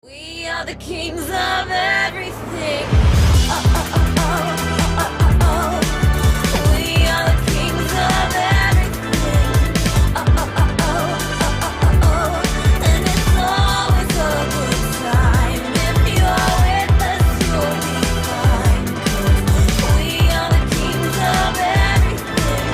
We are the kings of everything. We are the kings of everything. And it's always a good time. If you're with us, you'll be fine. 'Cause we are the kings of everything.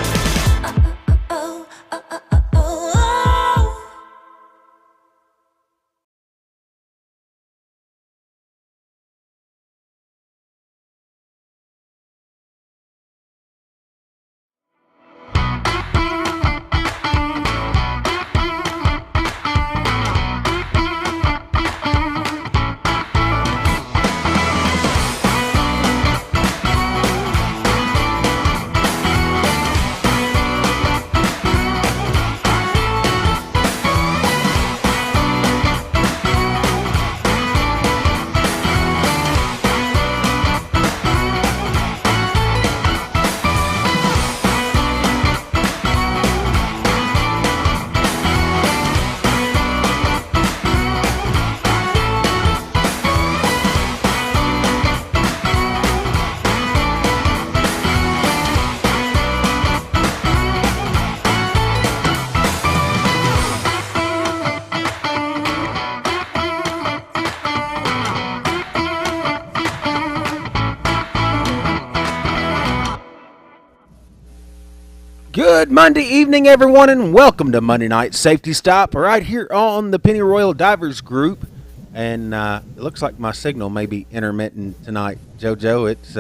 Good Monday evening, everyone, and welcome to Monday Night Safety Stop right here on the Penny Royal Divers Group. And it looks like my signal may be intermittent tonight, JoJo. It's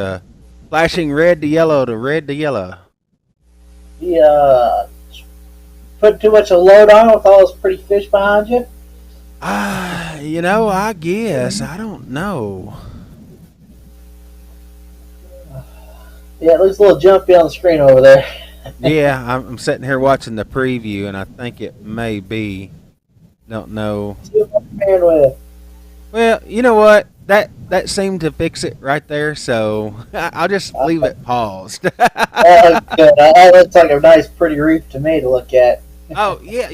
flashing red to yellow to red to yellow. Yeah, put too much of a load on with all those pretty fish behind you? I guess. I don't know. Yeah, it looks a little jumpy on the screen over there. Yeah, I'm sitting here watching the preview, and I think it may be. Don't know. See what I'm pairing with. Well, you know what? That seemed to fix it right there, so I'll just leave it paused. That looks good. That looks like a nice, pretty reef to me to look at. Oh, yeah,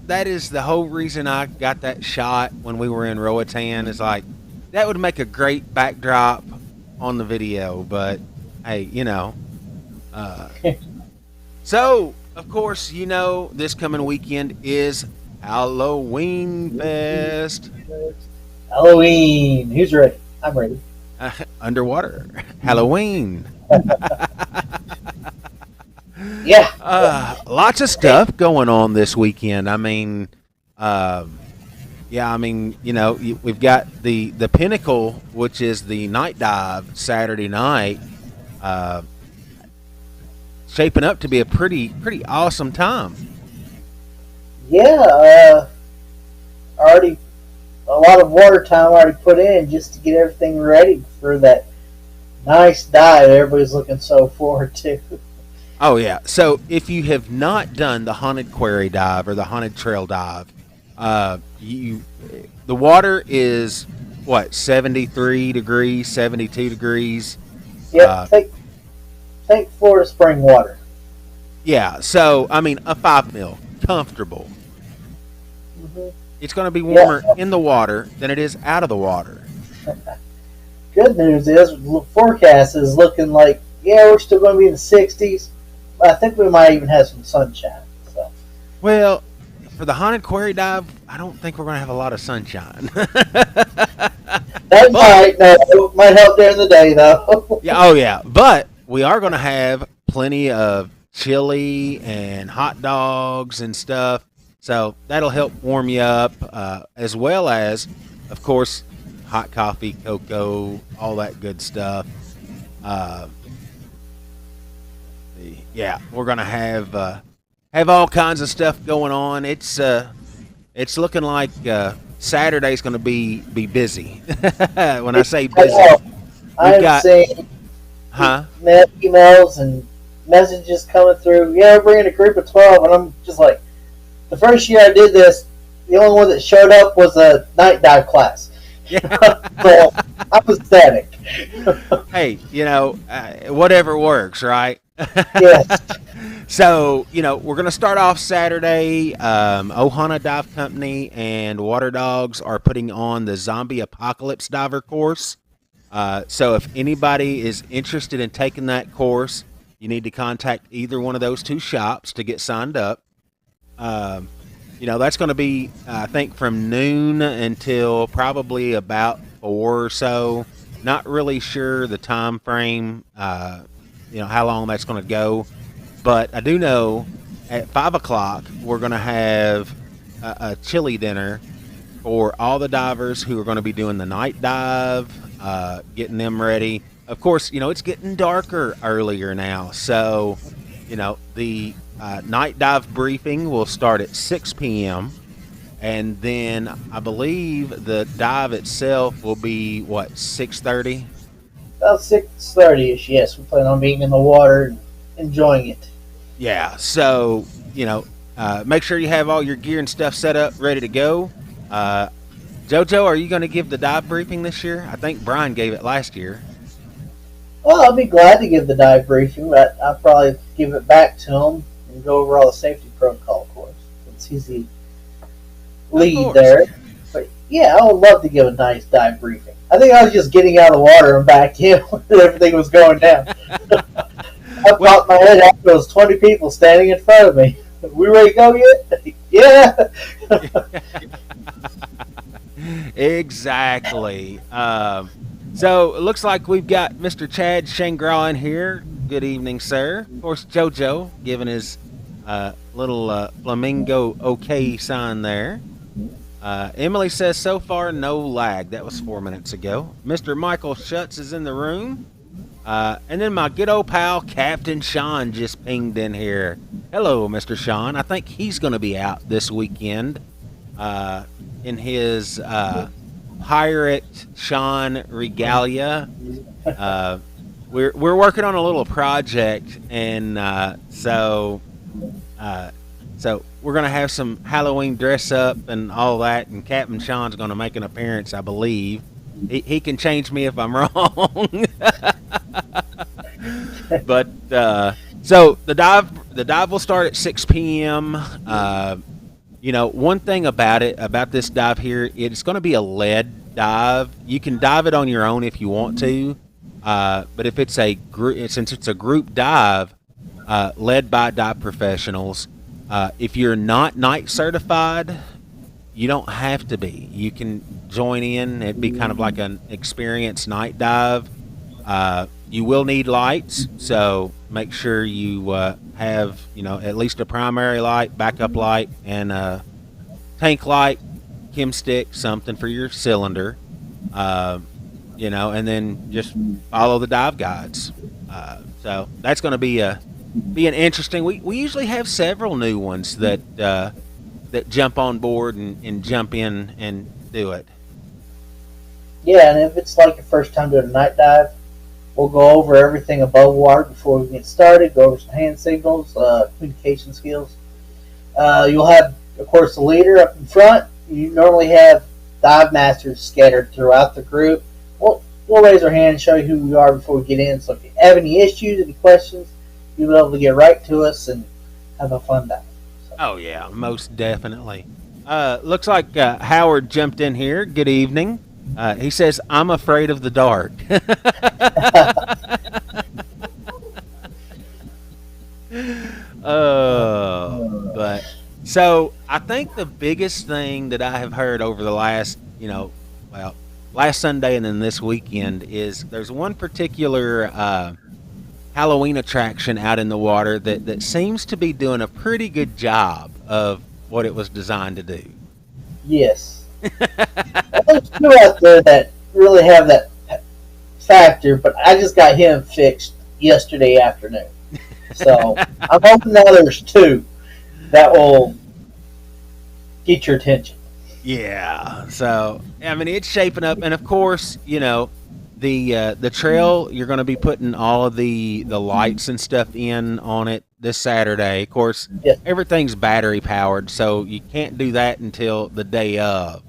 that is the whole reason I got that shot when we were in Roatan. Is like, that would make a great backdrop on the video, but, hey, So, of course, this coming weekend is Halloween Fest. Halloween. Who's ready? I'm ready. Underwater. Halloween. Yeah. Lots of stuff going on this weekend. I mean, we've got the Pinnacle, which is the night dive Saturday night. Shaping up to be a pretty awesome time. Yeah. Already a lot of water time already put in just to get everything ready for that nice dive everybody's looking so forward to. Oh, yeah. So if you have not done the Haunted Quarry dive or the Haunted Trail dive, the water is, 73 degrees, 72 degrees? Yep, think Florida spring water. Yeah, so, I mean, a 5 mil, comfortable. Mm-hmm. it's going to be Yeah. warmer in the water than it is out of the water. Good news is the forecast is looking like, yeah, we're still going to be in the 60s. But I think we might even have some sunshine. So Well, for the haunted quarry dive, I don't think we're going to have a lot of sunshine. that But might help during the day though. yeah, oh yeah, but we are going to have plenty of chili and hot dogs and stuff, so that'll help warm you up, as well as, of course, hot coffee, cocoa, all that good stuff. Uh, yeah, we're going to have all kinds of stuff going on. It's looking like Saturday's going to be busy. When I say I busy, know. we've I'm got seeing huh? emails and messages coming through. Yeah, we're in a group of 12, and I'm just like, the first year I did this, the only one that showed up was a night dive class. Yeah. So I was ecstatic. Hey, whatever works, right? Yes. So, we're going to start off Saturday. Ohana Dive Company and Water Dogs are putting on the Zombie Apocalypse Diver course. So, if anybody is interested in taking that course, you need to contact either one of those two shops to get signed up. Um, that's going to be, I think, from noon until probably about 4 or so. Not really sure the time frame, how long that's going to go. But I do know at 5 o'clock, we're going to have a chili dinner for all the divers who are going to be doing the night dive, getting them ready. Of course, it's getting darker earlier now. So, the night dive briefing will start at 6 p.m. And then I believe the dive itself will be, 6:30? About 6:30ish. Yes, we plan on being in the water and enjoying it. Yeah, so, make sure you have all your gear and stuff set up, ready to go. Uh, JoJo, are you going to give the dive briefing this year? I think Brian gave it last year. Well, I'll be glad to give the dive briefing, but I'll probably give it back to him and go over all the safety protocol, of course, since he's the lead there. But yeah, I would love to give a nice dive briefing. I think I was just getting out of the water and back in when everything was going down. I popped my head out. There was 20 people standing in front of me. We ready to go yet? Yeah. Exactly. So it looks like we've got Mr. Chad Shangri-La in here. Good evening, sir. Of course, JoJo giving his little flamingo okay sign there. Emily says, so far, no lag. That was 4 minutes ago. Mr. Michael Schutz is in the room. And then my good old pal, Captain Sean, just pinged in here. Hello, Mr. Sean. I think he's going to be out this weekend in his Pirate Sean regalia. We're working on a little project, and so we're gonna have some Halloween dress up and all that. And Captain Sean's gonna make an appearance, I believe. He can change me if I'm wrong. But so the dive will start at 6 p.m. One thing about this dive here, it's going to be a lead dive. You can dive it on your own if you want to, but if it's a group, since it's a group dive led by dive professionals, if you're not night certified, you don't have to be. You can join in. It'd be kind of like an experienced night dive. You will need lights, so make sure you have, at least a primary light, backup light, and a tank light, chem stick, something for your cylinder, and then just follow the dive guides. So that's going to be an interesting. We usually have several new ones that jump on board and jump in and do it. Yeah, and if it's like your first time doing a night dive, we'll go over everything above water before we get started, go over some hand signals, communication skills. You'll have, of course, the leader up in front. You normally have dive masters scattered throughout the group. We'll raise our hand and show you who we are before we get in. So if you have any issues, any questions, you'll be able to get right to us and have a fun dive. So. Oh, yeah, most definitely. Looks like Howard jumped in here. Good evening. He says, "I'm afraid of the dark." But so I think the biggest thing that I have heard over the last, well, last Sunday and then this weekend is there's one particular Halloween attraction out in the water that seems to be doing a pretty good job of what it was designed to do. Yes. There's two out there that really have that factor, but I just got him fixed yesterday afternoon. So I'm hoping now there's two that will get your attention. Yeah. So I mean, it's shaping up, and of course, the trail, you're going to be putting all of the lights and stuff in on it this Saturday. Of course, Yes. everything's battery powered, so you can't do that until the day of.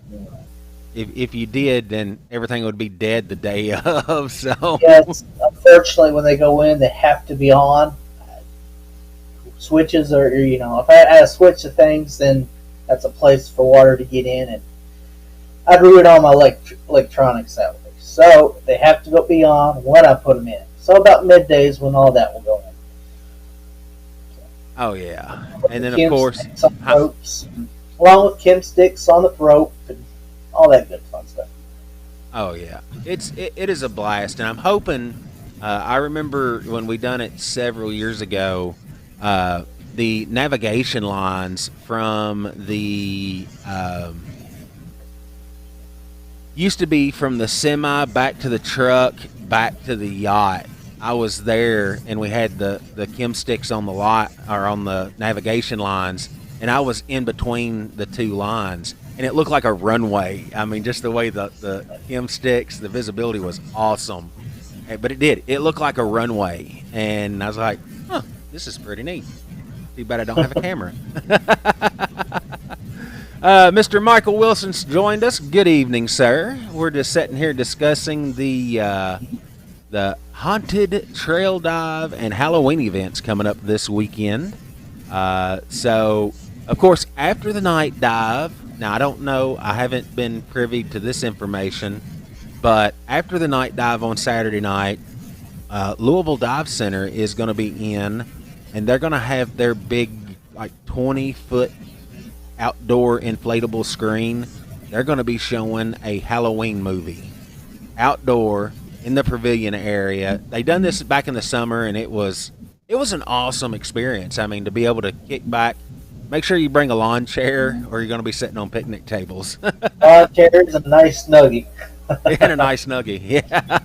If you did, then everything would be dead the day of. So Yes, unfortunately, when they go in, they have to be on. Switches are, if I had to switch the things, then that's a place for water to get in, and I'd ruin all my electronics that way. So they have to be on when I put them in. So about midday is when all that will go in. oh yeah, and then of Chem course, sticks on the ropes, along with chem sticks on the rope, and all that good fun stuff. oh yeah, it is a blast, and I'm hoping. I remember when we done it several years ago. The navigation lines from the used to be from the semi back to the truck back to the yacht. I was there, and we had the chem sticks on the lot or on the navigation lines, and I was in between the two lines, and it looked like a runway. I mean, just the way the chem sticks, the visibility was awesome. But it did. It looked like a runway, and I was like, "Huh, this is pretty neat." Too bad I don't have a camera. Mr. Michael Wilson's joined us. Good evening, sir. We're just sitting here discussing the haunted trail dive and Halloween events coming up this weekend. So, of course, after the night dive, now I don't know, I haven't been privy to this information, but after the night dive on Saturday night, Louisville Dive Center is going to be in, and they're going to have their big, like 20-foot outdoor inflatable screen. They're going to be showing a Halloween movie outdoor in the pavilion area. They done this back in the summer, and it was an awesome experience. I mean, to be able to kick back. Make sure you bring a lawn chair, or you're going to be sitting on picnic tables. Chairs and a nice snuggie. And a nice nuggie, yeah.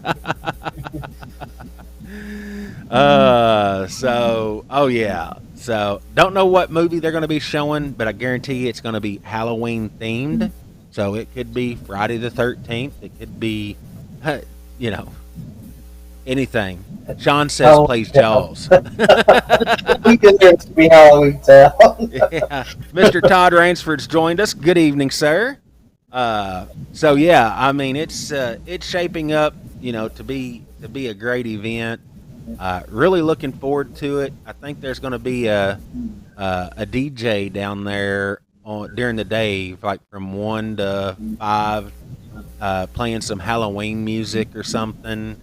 Oh yeah. So don't know what movie they're going to be showing, but I guarantee you it's going to be Halloween themed. So it could be Friday the 13th. It could be, anything. Sean says plays Jaws. We can there to be Halloween Town. Yeah. Mr. Todd Ransford's joined us. Good evening, sir. So yeah, I mean it's shaping up, to be a great event. Really looking forward to it. I think there's going to be a DJ down there during the day, like from 1 to 5, playing some Halloween music or something.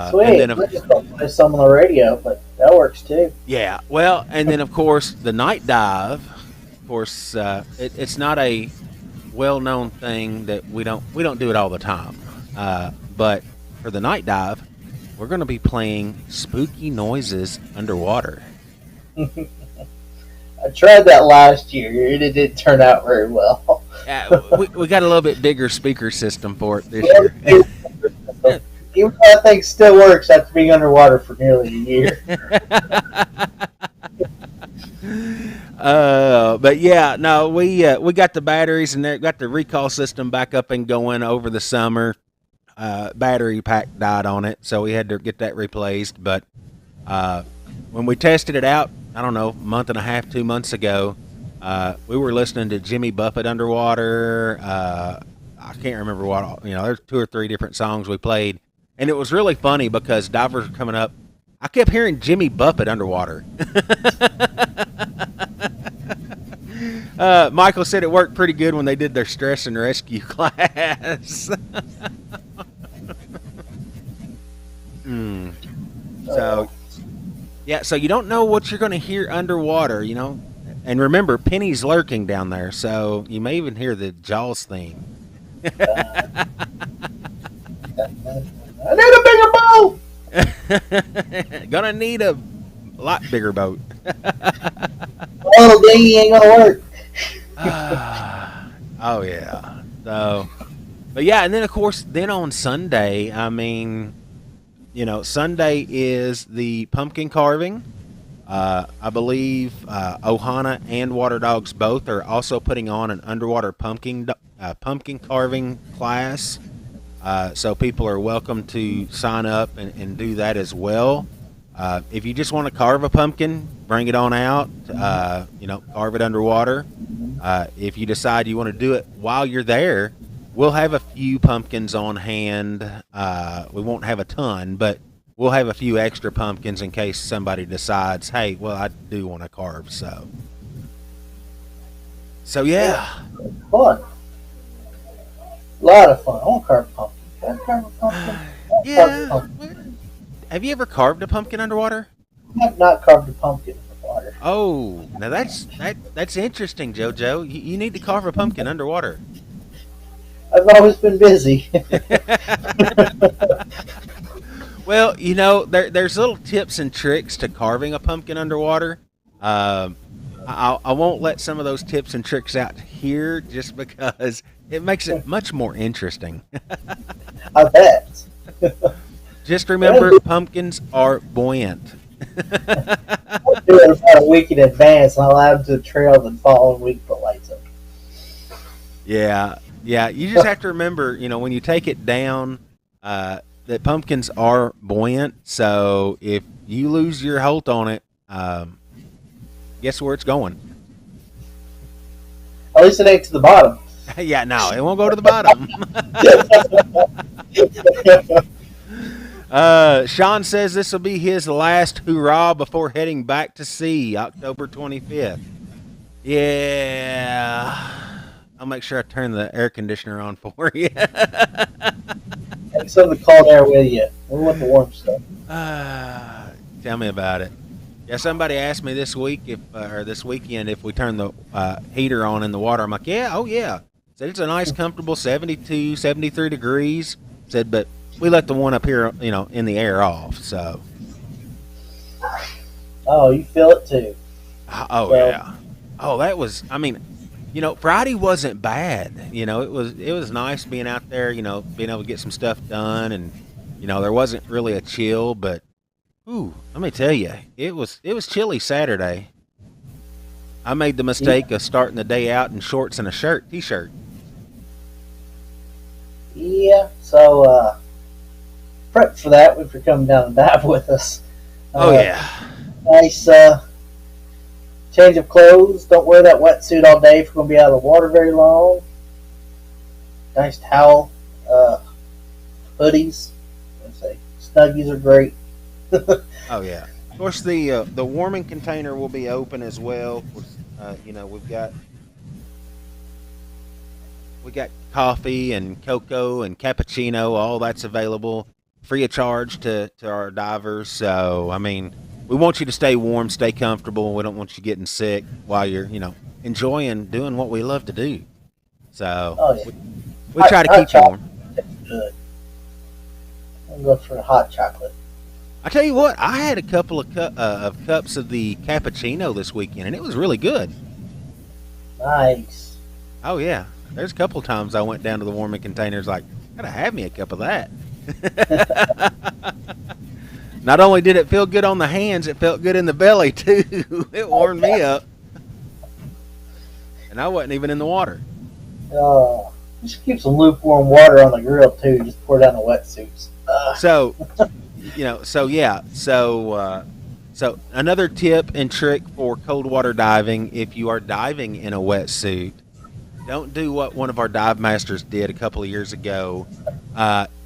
Sweet. And then We're just going to play some on the radio, but that works too. yeah, well, and then of course the night dive. Of course, it's not a well-known thing that we don't do it all the time. But for the night dive, we're going to be playing spooky noises underwater. I tried that last year, and it didn't turn out very well. We got a little bit bigger speaker system for it this year. Even though that thing still works after being underwater for nearly a year. But yeah, no, we got the batteries and got the recall system back up and going over the summer. Battery pack died on it, so we had to get that replaced. But when we tested it out, I don't know, a month and a half, 2 months ago, we were listening to Jimmy Buffett underwater. I can't remember what, there's 2 or 3 different songs we played. And it was really funny because divers were coming up. I kept hearing Jimmy Buffett underwater. Michael said it worked pretty good when they did their stress and rescue class. Mm. So, yeah, so you don't know what you're going to hear underwater, you know. And remember, Penny's lurking down there, so you may even hear the Jaws theme. I need a bigger boat. Gonna need a lot bigger boat. Oh, dinghy ain't gonna work. Oh yeah. So, but yeah, and then of course, then on Sunday, I mean, you know, Sunday is the pumpkin carving. I believe Ohana and Water Dogs both are also putting on an underwater pumpkin carving class. So people are welcome to sign up and do that as well. If you just want to carve a pumpkin, bring it on out. You know, carve it underwater. If you decide you want to do it while you're there, we'll have a few pumpkins on hand. We won't have a ton, but we'll have a few extra pumpkins in case somebody decides, hey, well, I do want to carve. So yeah. Fun. A lot of fun. I want to carve a pumpkin. Can I carve a pumpkin? I want to carve a Yeah. pumpkin. Have you ever carved a pumpkin underwater? I have not carved a pumpkin in the water. Oh, now that's interesting, JoJo. You need to carve a pumpkin underwater. I've always been busy. Well, you know, there's little tips and tricks to carving a pumpkin underwater. I won't let some of those tips and tricks out here just because it makes it much more interesting. I bet. Just remember, pumpkins are buoyant. I do it about a week in advance and I allow them to trail the following week put lights up. Yeah, yeah. You just have to remember, you know, when you take it down, that pumpkins are buoyant. So if you lose your hold on it, guess where it's going? At least it ain't to the bottom. Yeah, no, it won't go to the bottom. Sean says this will be his last hurrah before heading back to sea, October 25th. Yeah. I'll make sure I turn the air conditioner on for you. Take some of the cold air with you. We want the warm stuff. Tell me about it. Yeah, somebody asked me this week or this weekend if we turn the heater on in the water. I'm like, yeah, oh yeah. Said it's a nice, comfortable 72, 73 degrees. Said, but we let the one up here, you know, in the air off. So. Oh, you feel it too. Oh yeah. Oh, that was. I mean, you know, Friday wasn't bad. You know, it was nice being out there. You know, being able to get some stuff done, and you know, there wasn't really a chill, but. Ooh, let me tell you, it was chilly Saturday. I made the mistake of starting the day out in shorts and a t-shirt. Yeah, so prep for that if you're coming down and dive with us. Oh yeah. Nice change of clothes. Don't wear that wetsuit all day if you're going to be out of the water very long. Nice towel, hoodies. Let's say snuggies are great. Oh yeah. Of course, the warming container will be open as well. You know, we got coffee and cocoa and cappuccino. All that's available free of charge to our divers. So I mean, we want you to stay warm, stay comfortable. We don't want you getting sick while you're, you know, enjoying doing what we love to do. So we try to keep you warm. Good. I'm going for hot chocolate. I tell you what, I had a couple of cups of the cappuccino this weekend, and it was really good. Nice. Oh yeah, there's a couple times I went down to the warming containers like, gotta have me a cup of that. Not only did it feel good on the hands, it felt good in the belly too. It warmed me up, and I wasn't even in the water. Just keep some lukewarm water on the grill too. Just pour down the wetsuits. So, you know, so another tip and trick for cold water diving: if you are diving in a wetsuit, don't do what one of our dive masters did a couple of years ago,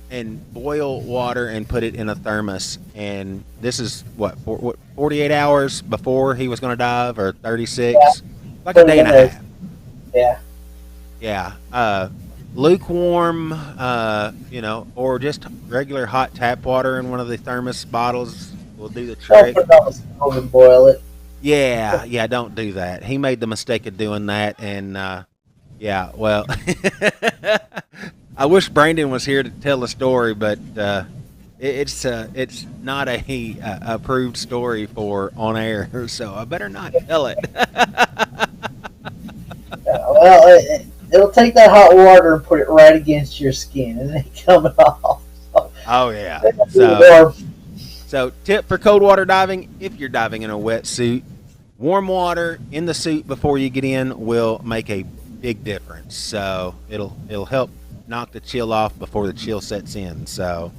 and boil water and put it in a thermos. And this is what 48 hours before he was going to dive, or 36, like a day and a half. Yeah. Yeah. Lukewarm, or just regular hot tap water in one of the thermos bottles will do the Don't trick. put it on the stove and boil it. Yeah, yeah, don't do that. He made the mistake of doing that, and yeah, well, I wish Brandon was here to tell the story, but it's not a approved story for on air, so I better not tell it. Well, it'll take that hot water and put it right against your skin, and it ain't coming off. So, Oh yeah. it'll be So warm. so tip for cold water diving: if you're diving in a wetsuit, warm water in the suit before you get in will make a big difference. So it'll help knock the chill off before the chill sets in. So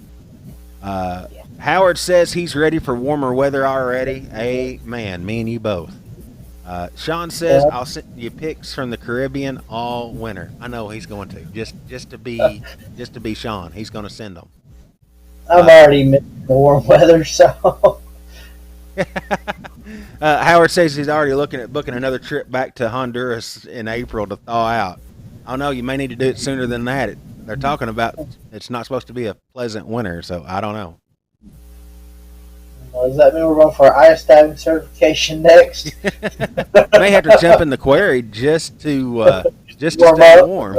Howard says he's ready for warmer weather already. Amen. Me and you both. Sean says Yeah. I'll send you pics from the Caribbean all winter. I know he's going to just to be Sean. He's going to send them. I'm already missing the warm weather, so Howard says he's already looking at booking another trip back to Honduras in April to thaw out. Oh no, you may need to do it sooner than that. They're talking about it's not supposed to be a pleasant winter, so I don't know. does that mean we're going for our ice diving certification next? May have to jump in the quarry just to Warm stay up. warm.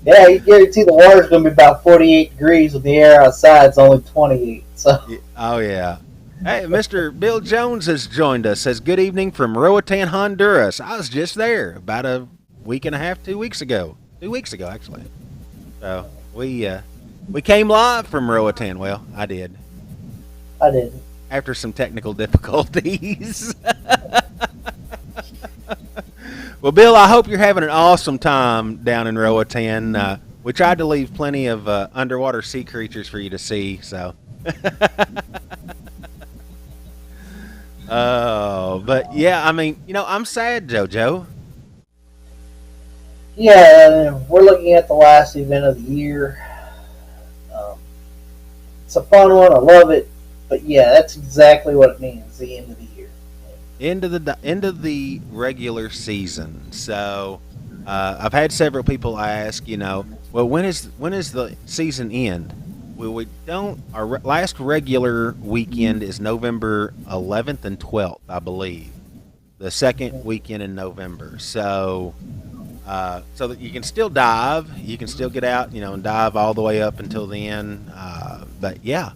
Yeah, you guarantee the water's going to be about 48 degrees when the air outside's only 28. So Oh yeah. Hey, Mr. Bill Jones has joined us. Says good evening from Roatan, Honduras. I was just there about a week and a half, 2 weeks ago. 2 weeks ago, actually. So we came live from Roatan. Well, I did I didn't. after some technical difficulties. Well, Bill, I hope you're having an awesome time down in Roatan. We tried to leave plenty of underwater sea creatures for you to see. So. Oh, but yeah, I mean, I'm sad, JoJo. Yeah, we're looking at the last event of the year. Um, it's a fun one. I love it. But yeah, that's exactly what it means. The end of the year. End of the regular season. So, I've had several people ask, well, when is the season end? Well, we don't. Our last regular weekend is November 11th and 12th, I believe. The second weekend in November. So that you can still dive, you can still get out, and dive all the way up until then. But yeah,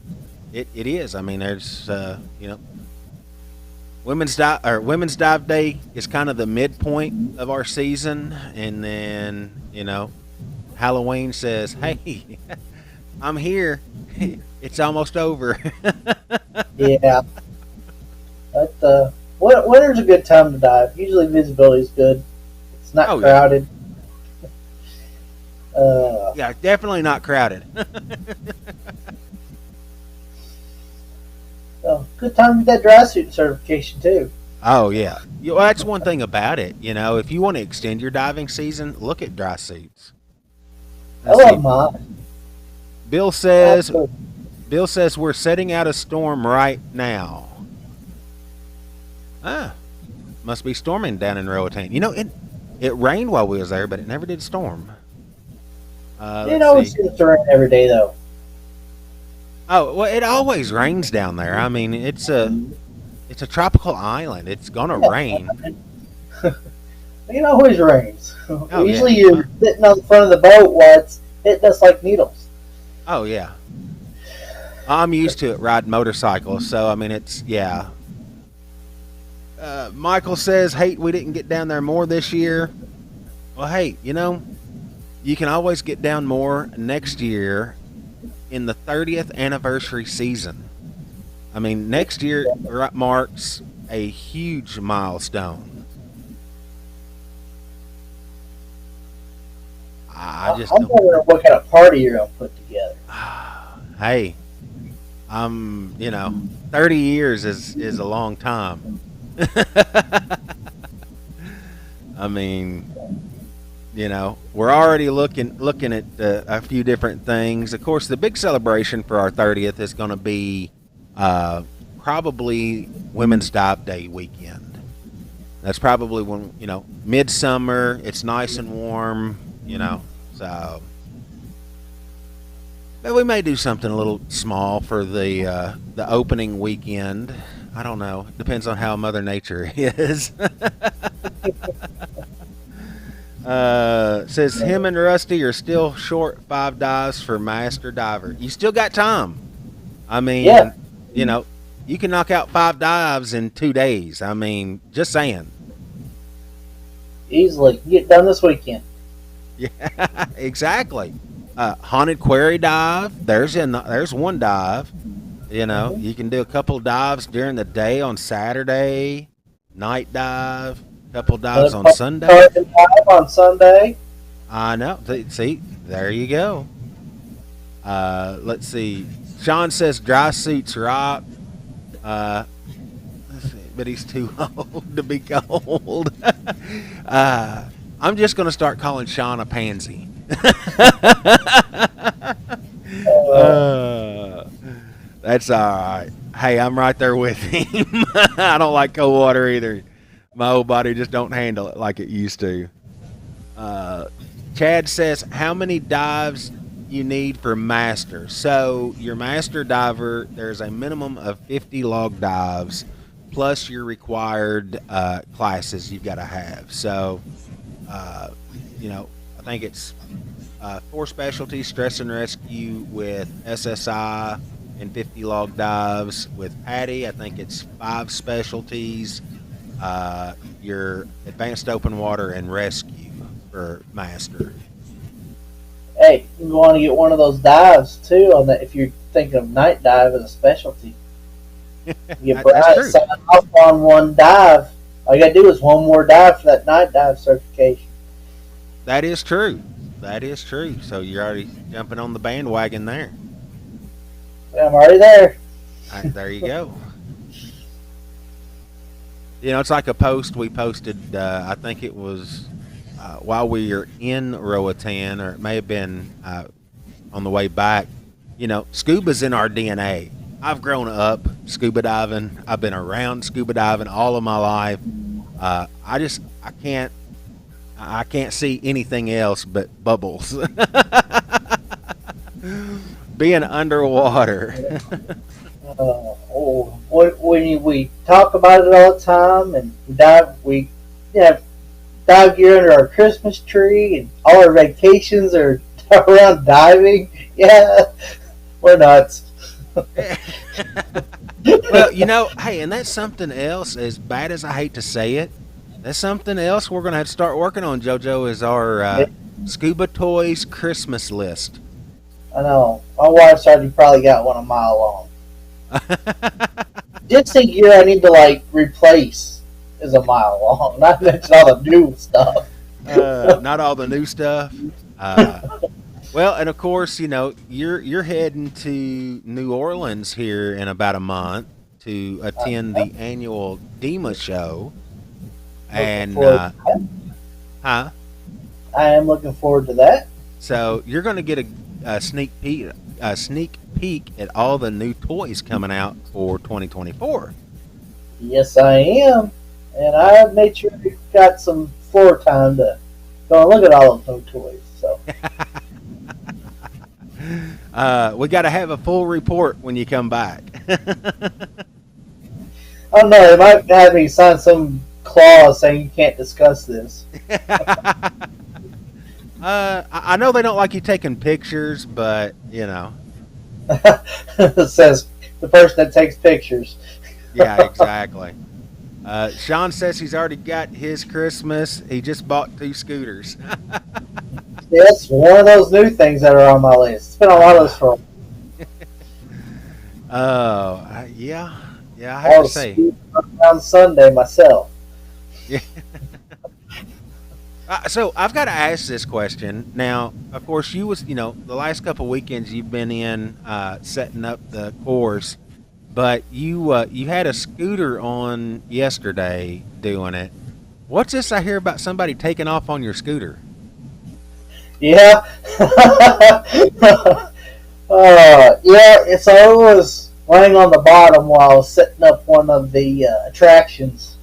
it is. I mean, there's Women's Dive Day is kind of the midpoint of our season, and then Halloween says, "Hey, I'm here. It's almost over." Yeah. But winter's a good time to dive. Usually visibility's good. It's not Oh, yeah. crowded. Yeah, definitely not crowded. So good time to get that dry suit certification too. Oh yeah, well, that's one thing about it. If you want to extend your diving season, look at dry suits. I Let's see. love mine. Bill says Absolutely. Bill says we're setting out a storm right now. Must be storming down in Roatan. It rained while we was there, but it never did storm. It Let's always see. seems to rain every day though. Oh well, it always rains down there. I mean, it's a tropical island. It's gonna rain. It always rains. Oh, Usually yeah. you're sitting on the front of the boat while it's hitting us like needles. Oh yeah. I'm used to it riding motorcycles, so I mean yeah. Michael says, "Hey, we didn't get down there more this year." Well, hey, you can always get down more next year in the 30th anniversary season. I mean, next year marks a huge milestone. I just I'm don't. wondering what kind of party you're gonna put together. Hey, 30 years is a long time. I mean, we're already looking at a few different things. Of course, the big celebration for our 30th is going to be probably Women's Dive Day weekend. That's probably when, midsummer. It's nice and warm. So. But we may do something a little small for the opening weekend. I don't know. Depends on how Mother Nature is. Says him and Rusty are still short 5 dives for master diver. You still got time. I mean, Yeah. You can knock out 5 dives in 2 days. I mean, just saying. Easily. Get done this weekend. Yeah, exactly. Haunted quarry dive. There's one dive. You can do a couple dives during the day on Saturday, night dive, couple dives on Sunday. Dive on Sunday. I know. See, there you go. Let's see. Sean says dry suits rock. Let's see, but he's too old to be cold. I'm just going to start calling Sean a pansy. That's all right. Hey, I'm right there with him. I don't like cold water either. My whole body just don't handle it like it used to. Chad says, how many dives you need for master? So your master diver, there's a minimum of 50 log dives plus your required classes you've got to have. So, I think it's 4 specialties, stress and rescue with SSI and 50 log dives. With Patty, I think it's 5 specialties, your advanced open water and rescue for master. Hey, you want to get one of those dives too on that if you're thinking of night dive as a specialty. You That's sign off on one dive. All you gotta do is one more dive for that night dive certification. That is true. That is true. So you're already jumping on the bandwagon there. I'm already there. All right, there you go. It's like a post we posted. I think it was while we were in Roatan, or it may have been on the way back. Scuba's in our DNA. I've grown up scuba diving. I've been around scuba diving all of my life. I can't see anything else but bubbles. Being underwater. When we talk about it all the time, and we have dive gear under our Christmas tree, and all our vacations are around diving. Yeah, we're nuts. Well, hey, and that's something else, as bad as I hate to say it, that's something else we're going to have to start working on, JoJo, is our Scuba Toys Christmas list. I know. My wife's already probably got one a mile long. Just a year I need to, replace is a mile long. Not to mention all the new stuff. Not all the new stuff. Well, and of course, you're heading to New Orleans here in about a month to attend the annual DEMA show. And I am looking forward to that. So you're going to get a sneak peek at all the new toys coming out for 2024. Yes, I am, and I made sure we got some floor time to go and look at all of those new toys. So. We got to have a full report when you come back. I don't know. They might have me sign some clause saying you can't discuss this. I know they don't like you taking pictures, but It says the person that takes pictures. Yeah, exactly. Sean says he's already got his Christmas. He just bought 2 scooters. Yes, one of those new things that are on my list. It's been a lot of those for. Oh, yeah. I have to say. On Sunday myself. Yeah. So I've got to ask this question. Now, of course, you was, the last couple weekends you've been in setting up the course, but you had a scooter on yesterday doing it. What's this I hear about somebody taking off on your scooter? Yeah. Yeah. So I was laying on the bottom while I was setting up one of the attractions,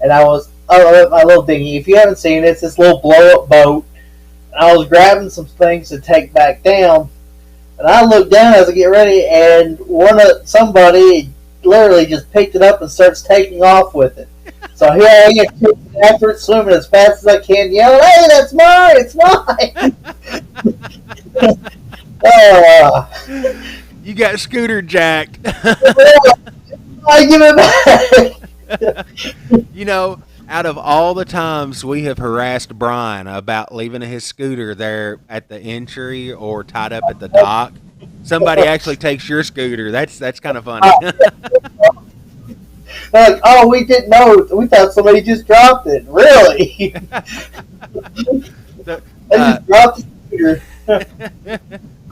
and I was my little dinghy. If you haven't seen it, it's this little blow up boat. And I was grabbing some things to take back down, and I looked down as I get ready, and somebody literally just picked it up and starts taking off with it. So here I am after it, swimming as fast as I can, yelling, "Hey, that's mine! It's mine!" You got scooter jacked. I give it back. You know, out of all the times we have harassed Brian about leaving his scooter there at the entry or tied up at the dock, somebody actually takes your scooter. That's kind of funny. Like, oh, we didn't know. We thought somebody just dropped it. Really? They just dropped the scooter.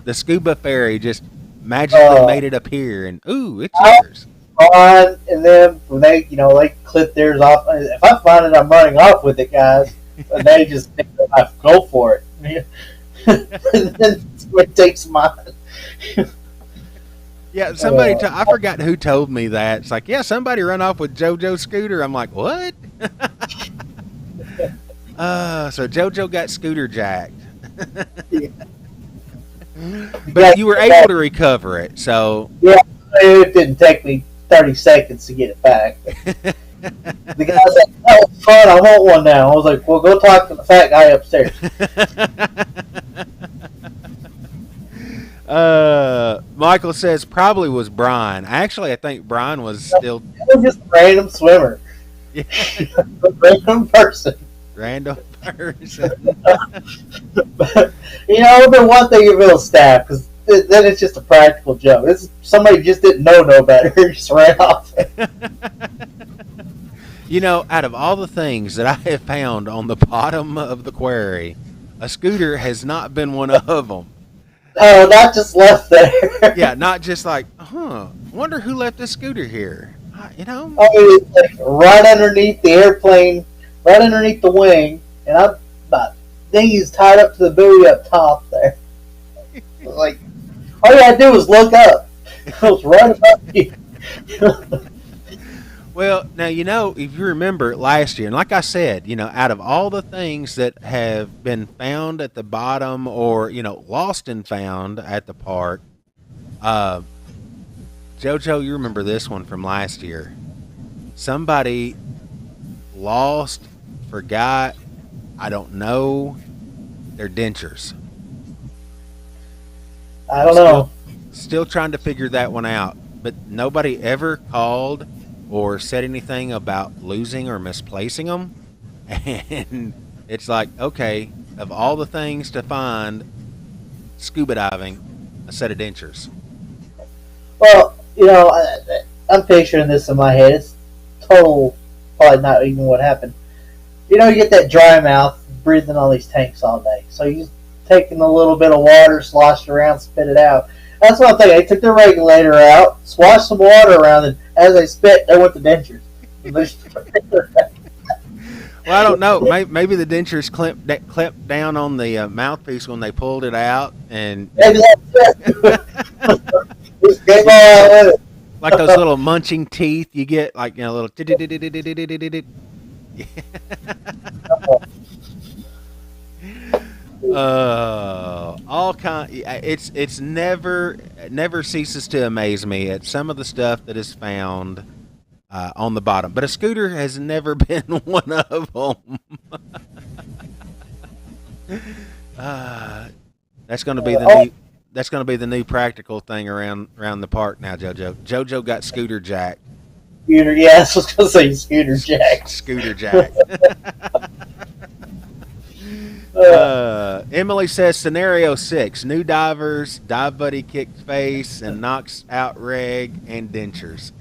The Scuba ferry just magically made it appear, and ooh, it's yours. And then when they clip theirs off. If I find it, I'm running off with it, guys. And they just go for it. And then somebody takes mine. Yeah, somebody. I forgot who told me that. It's like, yeah, somebody run off with JoJo's scooter. I'm like, what? So JoJo got scooter jacked. Yeah. But you were able to recover it, so yeah, it didn't take me 30 seconds to get it back. The guy's like, "That was fun. I want one now." I was like, "Well, go talk to the fat guy upstairs." Michael says probably was Brian. Actually, I think Brian was still. It was just a random swimmer. Yeah. A random person. Random person. But, the one thing if it was staff, because then it's just a practical joke. Somebody just didn't know no better, just ran off. Out of all the things that I have found on the bottom of the quarry, a scooter has not been one of them. Oh, not just left there. Yeah, not just like, wonder who left this scooter here. Oh, it was like right underneath the airplane, right underneath the wing, and my dinghy's tied up to the buoy up top there. Like, all you had to do was look up. It was right above you. Well, now, if you remember last year, and like I said, out of all the things that have been found at the bottom or, lost and found at the park, JoJo, you remember this one from last year. Somebody lost, forgot, I don't know, their dentures. I don't know. Still trying to figure that one out, but nobody ever called or said anything about losing or misplacing them. And it's like, okay, of all the things to find scuba diving, a set of dentures. Well, I'm picturing this in my head. It's total, probably not even what happened. You get that dry mouth breathing on these tanks all day. So you taking a little bit of water, slosh it around, spit it out. That's one thing. They took the regulator out, swashed some water around, and as they spit, they went to dentures. Well, I don't know. Maybe the dentures clamped down on the mouthpiece when they pulled it out, and maybe that's it. Like those little munching teeth you get, like little. All kind. It's never ceases to amaze me at some of the stuff that is found on the bottom. But a scooter has never been one of them. That's going to be the new. That's going to be the new practical thing around the park now, JoJo. JoJo got scooter jacked. Scooter, yes, I was going to say scooter jack. Scooter jack. Emily says scenario 6: new divers, dive buddy kicks face and knocks out reg and dentures.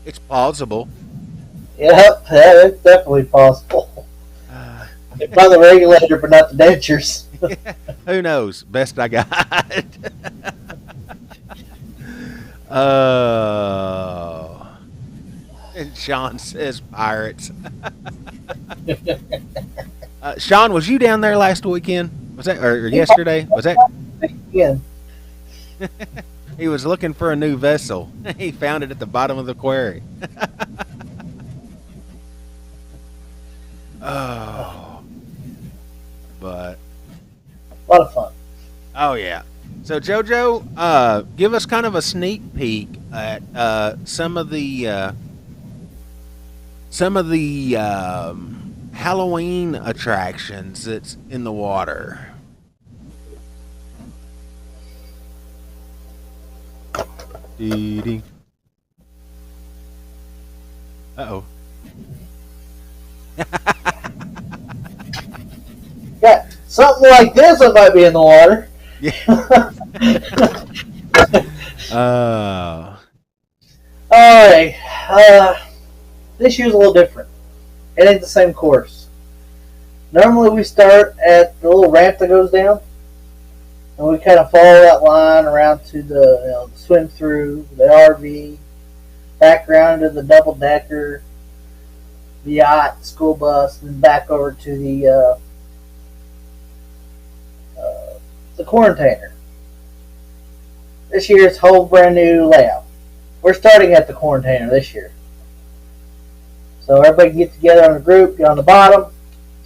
It's plausible. Yep, it's definitely possible. By the regulator, but not the dentures. Who knows? Best I got. And Sean says pirates. Sean, was you down there last weekend? Was that or yesterday? Was that? Yeah. He was looking for a new vessel. He found it at the bottom of the quarry. Oh, but A lot of fun. oh yeah. So JoJo, give us kind of a sneak peek at some of the Halloween attractions that's in the water. Dee-dee. Uh-oh. Yeah, something like this that might be in the water. Yeah. Uh, Alright, this year's a little different. It ain't the same course. Normally we start at the little ramp that goes down, and we kind of follow that line around to the swim through, the RV, back around to the double decker, the yacht, school bus, and then back over to the quarantainer. This year's whole brand new layout. We're starting at the quarantainer this year. So everybody get together in a group, get on the bottom,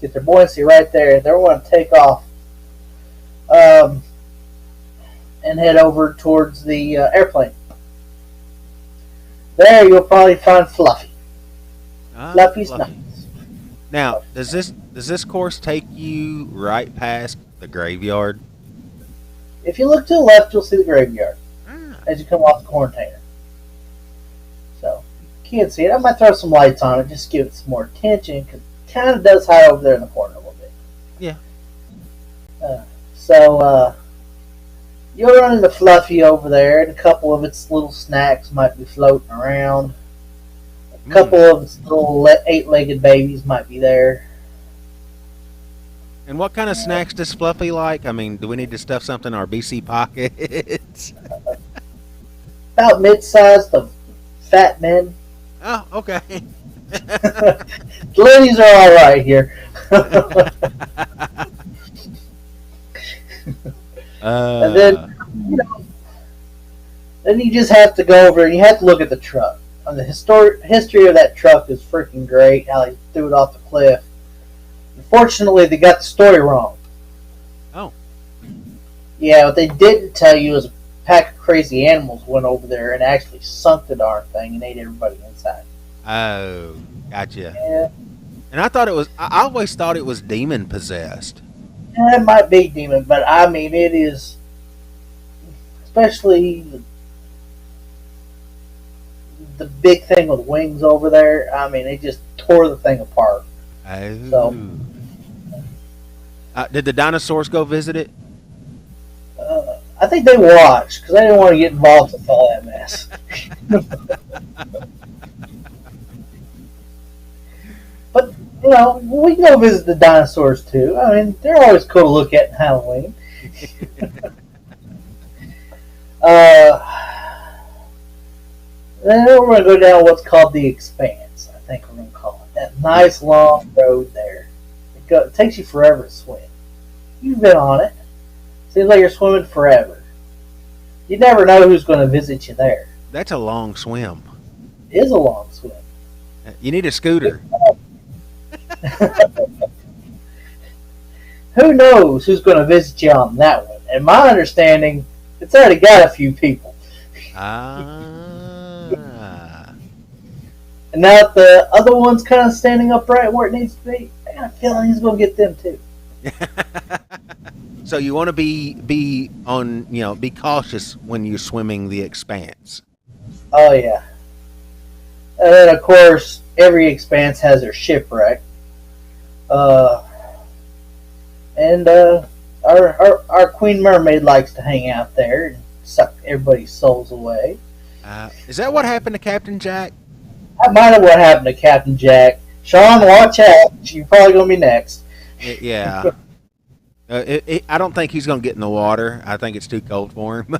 get their buoyancy right there. They're going to take off and head over towards the airplane. There you'll probably find Fluffy. Fluffy's Fluffy. nice. Now, does this course take you right past the graveyard? If you look to the left, you'll see the graveyard Ah, as you come off the quarantainer. So, you can't see it. I might throw some lights on it just to give it some more attention because it kind of does hide over there in the corner a little bit. yeah. So, you'll run into Fluffy over there, and a couple of its little snacks might be floating around. A couple of its little 8-legged babies might be there. And what kind of snacks does Fluffy like? I mean, do we need to stuff something in our BC pockets? About mid-sized to fat men. Oh, okay. The ladies are all right here. And then, then you just have to go over and you have to look at the truck. And the history of that truck is freaking great. How they threw it off the cliff. Unfortunately, they got the story wrong. Oh. Yeah, what they didn't tell you is a pack of crazy animals went over there and actually sunk the darn thing and ate everybody inside. Oh, gotcha. Yeah, And I always thought it was demon possessed. it might be demon, but I mean, it is, especially the big thing with wings over there. I mean, it just tore the thing apart. Oh. So, Did the dinosaurs go visit it? I think they watched because they didn't want to get involved with all that mess. But, we can go visit the dinosaurs too. I mean, they're always cool to look at in Halloween. Then we're going to go down what's called the Expanse. I think we're going to call it. That nice long road there. It takes you forever to swim. You've been on it. Seems like you're swimming forever. You never know who's going to visit you there. That's a long swim. It is a long swim. You need a scooter. Who knows who's going to visit you on that one? And my understanding, it's already got a few people. Ah. And now that the other one's kind of standing upright where it needs to be, I got a feeling he's going to get them too. So you want to be cautious when you're swimming the Expanse. Oh, yeah. And then, of course, every Expanse has their shipwreck. And our Queen Mermaid likes to hang out there and suck everybody's souls away. Is that what happened to Captain Jack? That might have what happened to Captain Jack. Sean, watch out. You're probably going to be next. Yeah. I don't think he's going to get in the water. I think it's too cold for him.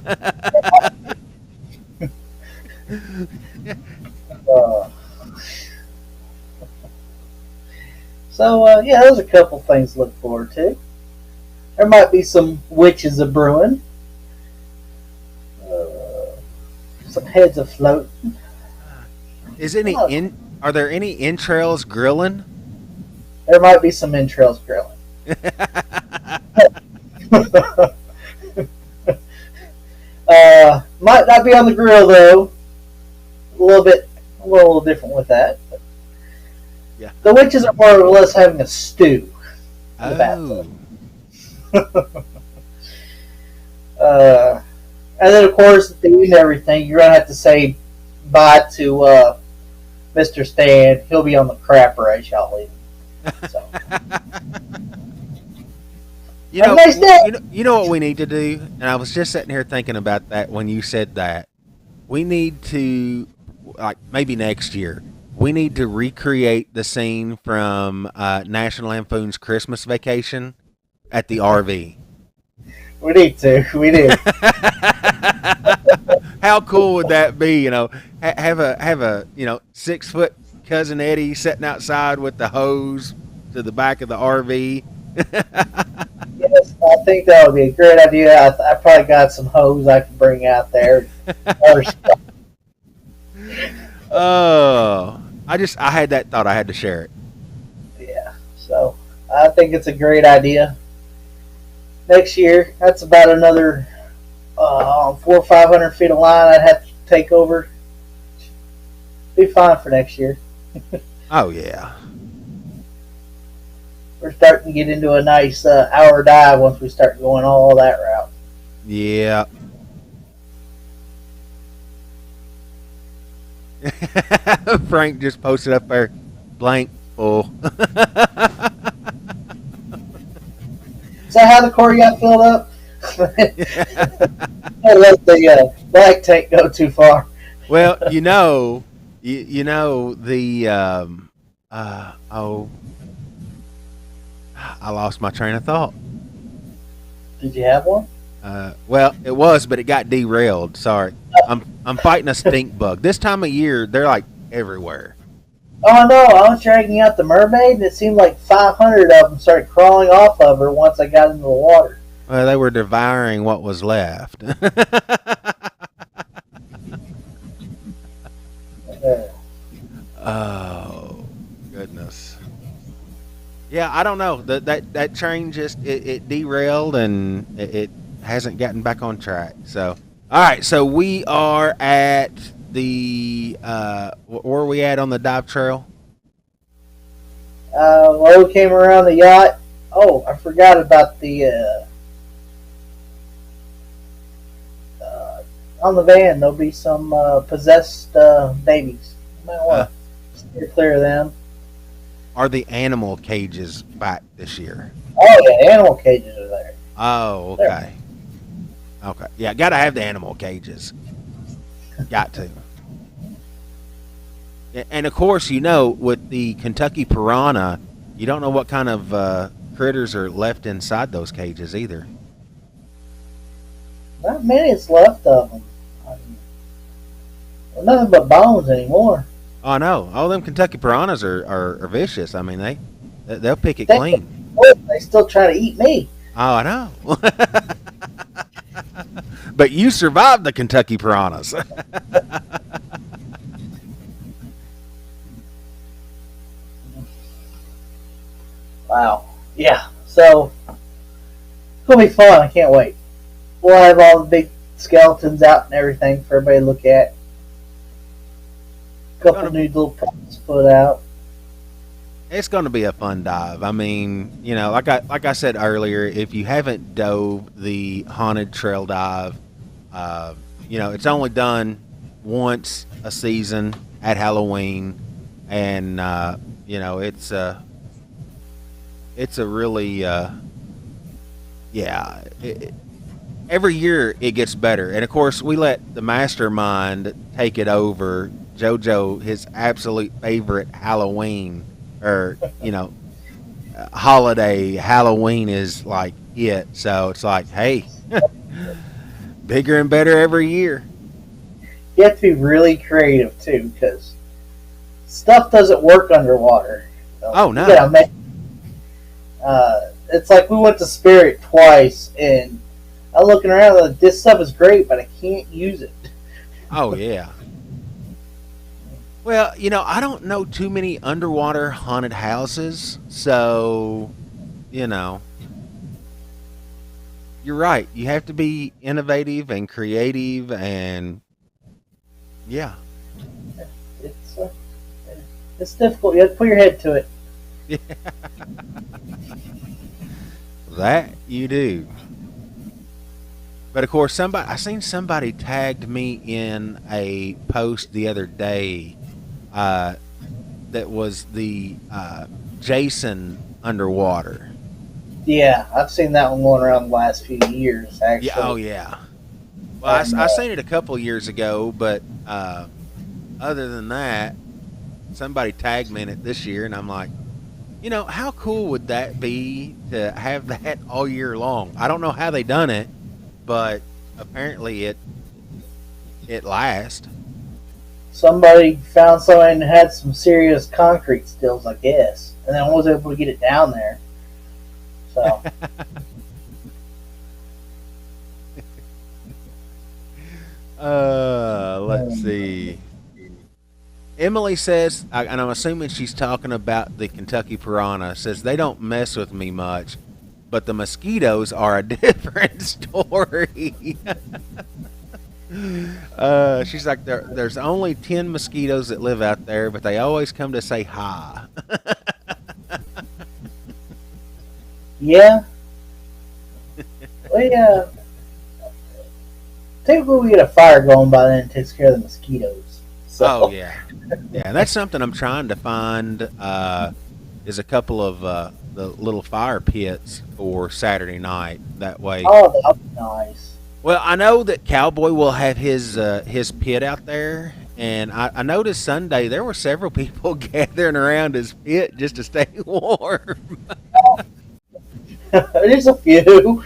Yeah, those are a couple things to look forward to. There might be some witches a brewing. Some heads afloat. Are there any entrails grilling? There might be some entrails grilling. Might not be on the grill though. A little different with that. But Yeah. the witches are more or less having a stew in the bathtub. And then of course, doing everything, you're gonna have to say bye to Mr. Stan. He'll be on the crapper as y'all leave. So. You know, Nice day. you know what we need to do, and I was just sitting here thinking about that when you said that. We need to, like, maybe next year, we need to recreate the scene from National Lampoon's Christmas Vacation at the RV. We need to. We do. How cool would that be? You know, have a 6 foot cousin Eddie sitting outside with the hose to the back of the RV. Yes, I think that would be a great idea. I probably got some hose I can bring out there. Oh, I had that thought. I had to share it. Yeah, so I think it's a great idea. Next year, that's about another 400 or 500 feet of line I'd have to take over. Be fine for next year. Oh yeah. We're starting to get into a nice hour dive once we start going all that route. Yeah. Frank just posted up there, blank full. Is that how the core got filled up? I let the black tank go too far. Well, you know the I lost my train of thought. Did you have one? Well, it was, but it got derailed. Sorry, I'm fighting a stink bug. This time of year, they're like everywhere. Oh no! I was dragging out the mermaid, and it seemed like 500 of them started crawling off of her once I got into the water. Well, they were devouring what was left. Oh, goodness. Yeah, I don't know. That train just it derailed and it hasn't gotten back on track. So, all right. So we are at the where are we at on the dive trail? When we came around the yacht, oh, I forgot about the on the van. There'll be some possessed babies. You might want to steer clear of them. Are the animal cages back this year? Oh yeah, animal cages are there. Oh, okay. Okay. Yeah, got to have the animal cages. Got to. And of course, with the Kentucky piranha, you don't know what kind of critters are left inside those cages either. Not many is left of them. Nothing but bones anymore. Oh no! All them Kentucky piranhas are vicious. I mean, they'll pick it They- clean. They still try to eat me. Oh, I know. But you survived the Kentucky piranhas. Wow. Yeah. So it'll be fun. I can't wait. We'll have all the big skeletons out and everything for everybody to look at. A couple new little props put out. It's going to be a fun dive. I mean, like I said earlier, if you haven't dove the haunted trail dive, it's only done once a season at Halloween, and it's a really every year it gets better. And of course, we let the mastermind take it over. JoJo, his absolute favorite Halloween holiday, Halloween is like it. So it's like, hey, bigger and better every year. You have to be really creative too, because stuff doesn't work underwater. So Oh no! you gotta make- it's like we went to Spirit twice, and I'm looking around like this stuff is great, but I can't use it. Oh yeah. Well, I don't know too many underwater haunted houses, so you know, you're right. You have to be innovative and creative, and yeah, It's it's difficult. You have to put your head to it. that you do. But of course, I seen somebody tagged me in a post the other day uh, that was the Jason underwater. Yeah, I've seen that one going around the last few years, Yeah. Oh actually. yeah. Well, And I seen it a couple years ago, but other than that, somebody tagged me in it this year, and I'm like, how cool would that be to have that all year long? I don't know how they done it, but apparently it lasts. somebody found something that had some serious concrete stills, I guess, and then was able to get it down there. So Let's see. Emily says, and I'm assuming she's talking about the Kentucky piranha. Says they don't mess with me much, but the mosquitoes are a different story. She's like, there's only 10 mosquitoes that live out there, but they always come to say hi. yeah, we typically we get a fire going by then. It takes care of the mosquitoes. So Oh yeah, yeah. And that's something I'm trying to find. Is a couple of the little fire pits for Saturday night. That way. oh, that'd be nice. Well, I know that Cowboy will have his pit out there, and I noticed Sunday there were several people gathering around his pit just to stay warm. There's a few.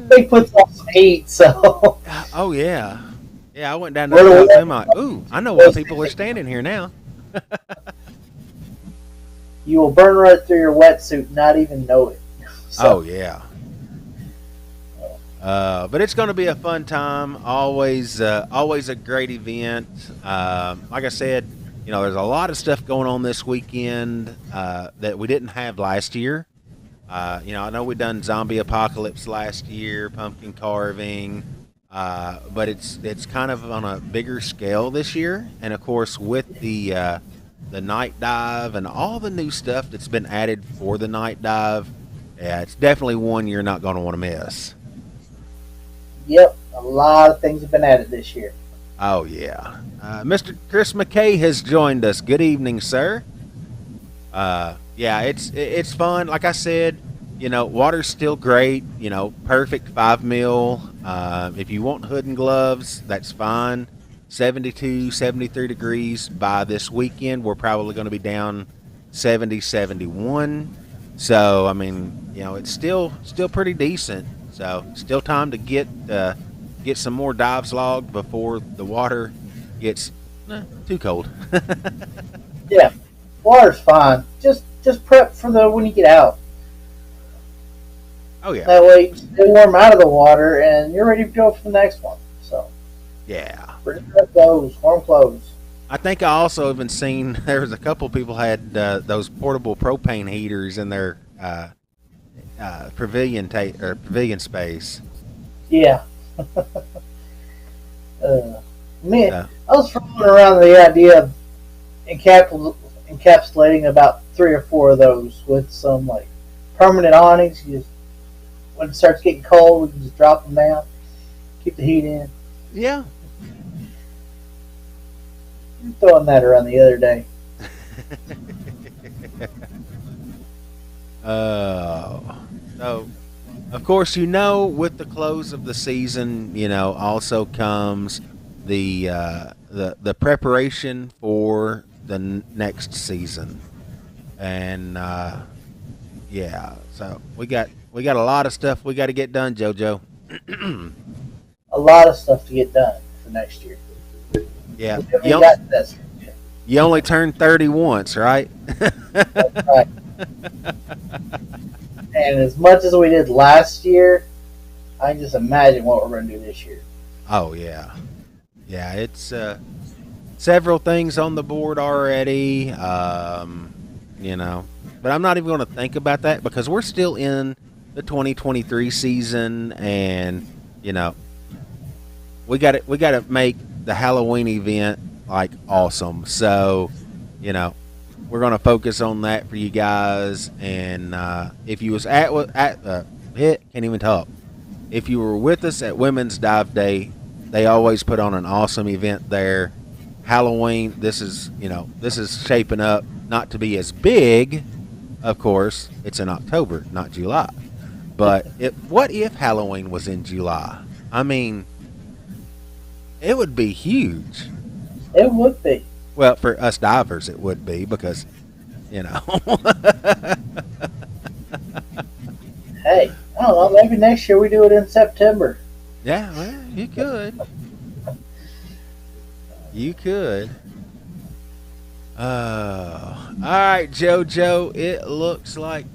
They put on some heat, so Oh yeah, yeah. I went down there What and do talked we- to him. Like, ooh, I know why people are standing here now. you will burn right through your wetsuit, and not even know it. Oh So, yeah. But it's going to be a fun time. Always a great event. Like I said, there's a lot of stuff going on this weekend that we didn't have last year. I know we done zombie apocalypse last year, pumpkin carving, but it's kind of on a bigger scale this year. And of course, with the night dive and all the new stuff that's been added for the night dive, yeah, it's definitely one you're not going to want to miss. yep, a lot of things have been added this year. Oh yeah, Mr. Chris McKay has joined us. Good evening, sir. Yeah, it's fun. Like I said, water's still great. Perfect 5 mil. If you want hood and gloves, that's fine. 72, 73 degrees by this weekend. We're probably going to be down 70, 71. So I mean, it's still pretty decent. So still time to get some more dives logged before the water gets too cold. Yeah, water's fine. Just prep for the when you get out. Oh yeah, That way, you stay warm out of the water, and you're ready to go for the next one. So, yeah. bring your clothes, warm clothes. I think I also even seen there was a couple people had those portable propane heaters in their pavilion space. Yeah. Me, Uh, I was throwing around the idea of encapsulating about 3 or 4 of those with some like permanent awnings. You just when it starts getting cold, we can just drop them down, keep the heat in. yeah. Throwing that around the other day. So of course, with the close of the season, also comes the preparation for the next season, and yeah, so we got a lot of stuff we got to get done, JoJo. A lot of stuff to get done for next year. Yeah, We got this. you only turn 30 once, right? That's right. And as much as we did last year, I can just imagine what we're going to do this year. Oh yeah, yeah. several things on the board already. But I'm not even going to think about that because we're still in the 2023 season, and you know, we got to make the Halloween event like awesome. So, you know, we're going to focus on that for you guys. And if you was can't even talk. If you were with us at Women's Dive Day, they always put on an awesome event there. Halloween, this is shaping up not to be as big. Of course, it's in October, not July. But what if Halloween was in July? I mean, it would be huge. It would be. Well, for us divers, it would be because, you know. Hey, I don't know. Maybe next year we do it in September. Yeah, well, you could. You could. All right, JoJo. It looks like